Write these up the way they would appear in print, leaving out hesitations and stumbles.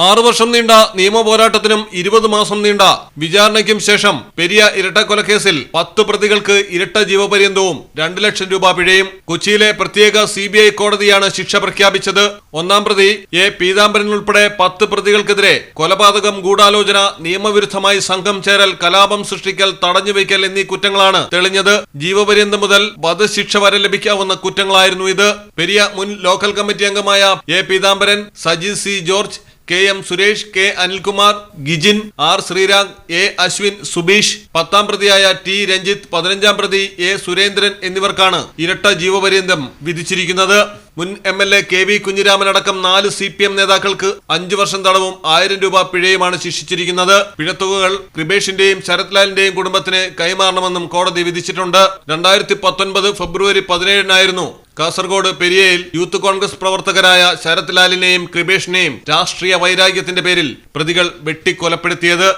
6 വർഷം നീണ്ട നിയമ പോരാട്ടത്തിനും 20 മാസം നീണ്ട വിചാരണയ്ക്കും ശേഷം പെരിയ ഇരട്ടക്കൊലക്കേസിൽ 10 പ്രതികൾക്ക് ഇരട്ട ജീവപര്യന്തവും 2 ലക്ഷം രൂപ പിഴയും. കൊച്ചിയിലെ പ്രത്യേക CBI കോടതിയാണ് ശിക്ഷ പ്രഖ്യാപിച്ചത്. ഒന്നാം പ്രതി എ പീതാംബരൻ ഉൾപ്പെടെ 10 പ്രതികൾക്കെതിരെ കൊലപാതകം, ഗൂഢാലോചന, നിയമവിരുദ്ധമായി സംഘം ചേരൽ, കലാപം സൃഷ്ടിക്കൽ, തടഞ്ഞുവയ്ക്കൽ എന്നീ കുറ്റങ്ങളാണ് തെളിഞ്ഞത്. ജീവപര്യന്തം മുതൽ വധശിക്ഷ വരെ ലഭിക്കാവുന്ന കുറ്റങ്ങളായിരുന്നു ഇത്. പെരിയ മുൻ ലോക്കൽ കമ്മിറ്റി അംഗമായ A Peethambaran, Saji C George, KM Suresh, K Anilkumar, Gijin, R Sreerag, A Ashwin, Subeesh, 10ാം പ്രതിയായ T രഞ്ജിത്ത്, 15ാം പ്രതി A സുരേന്ദ്രൻ എന്നിവർക്കാണ് ഇരട്ട ജീവപര്യന്തം വിധിച്ചിരിക്കുന്നത്. മുൻ MLA KV കുഞ്ഞിരാമൻ അടക്കം 4 CPM നേതാക്കൾക്ക് 5 വർഷം തടവും 1000 രൂപ പിഴയുമാണ് ശിക്ഷിച്ചിരിക്കുന്നത്. പിഴത്തുകകൾ കൃപേഷിന്റെയും ശരത് ലാലിന്റെയും കുടുംബത്തിന് കൈമാറണമെന്നും കോടതി വിധിച്ചിട്ടുണ്ട്. 2019 ഫെബ്രുവരി 17-നായിരുന്നു കാസർഗോഡ് പെരിയയിൽ യൂത്ത് കോൺഗ്രസ് പ്രവർത്തകരായ ശരത് ലാലിനെയും കൃപേഷിനെയും രാഷ്ട്രീയ വൈരാഗ്യത്തിന്റെ പേരിൽ പ്രതികൾ വെട്ടിക്കൊലപ്പെടുത്തിയത്.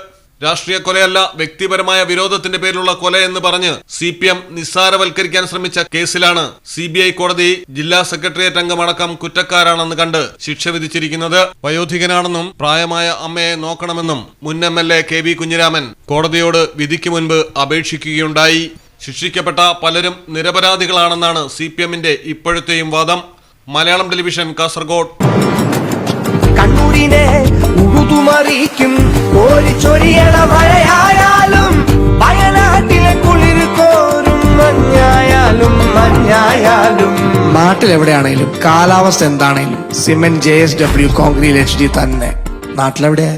രാഷ്ട്രീയ കൊലയല്ല, വ്യക്തിപരമായ വിരോധത്തിന്റെ പേരിലുള്ള കൊലയെന്ന് പറഞ്ഞ് CPM നിസ്സാരവൽക്കരിക്കാൻ ശ്രമിച്ച കേസിലാണ് CBI കോടതി ജില്ലാ സെക്രട്ടേറിയറ്റ് അംഗമടക്കം കുറ്റക്കാരാണെന്ന് കണ്ട് ശിക്ഷ വിധിച്ചിരിക്കുന്നത്. വയോധികനാണെന്നും പ്രായമായ അമ്മയെ നോക്കണമെന്നും മുൻ MLA KV കുഞ്ഞിരാമൻ കോടതിയോട് വിധിക്ക് മുൻപ് അപേക്ഷിക്കുകയുണ്ടായി. ശിക്ഷിക്കപ്പെട്ട പലരും നിരപരാധികളാണെന്നാണ് CPMന്റെ ഇപ്പോഴത്തെയും വാദം. മലയാളം ടെലിവിഷൻ, കാസർഗോഡ്. കണ്ണൂരിനെ ഉഴുതുമറിക്കും ഓരിച്ചൊരിയണ മഴയായാലും വയനാട്ടിലെ കുളിര് കോരും മഞ്ഞായാലും നാട്ടിലെവിടെയാണേലും കാലാവസ്ഥ എന്താണേലും സിമെന്റ് JSW കോൺക്രീറ്റ് HD തന്നെ. നാട്ടിലെവിടെയാ?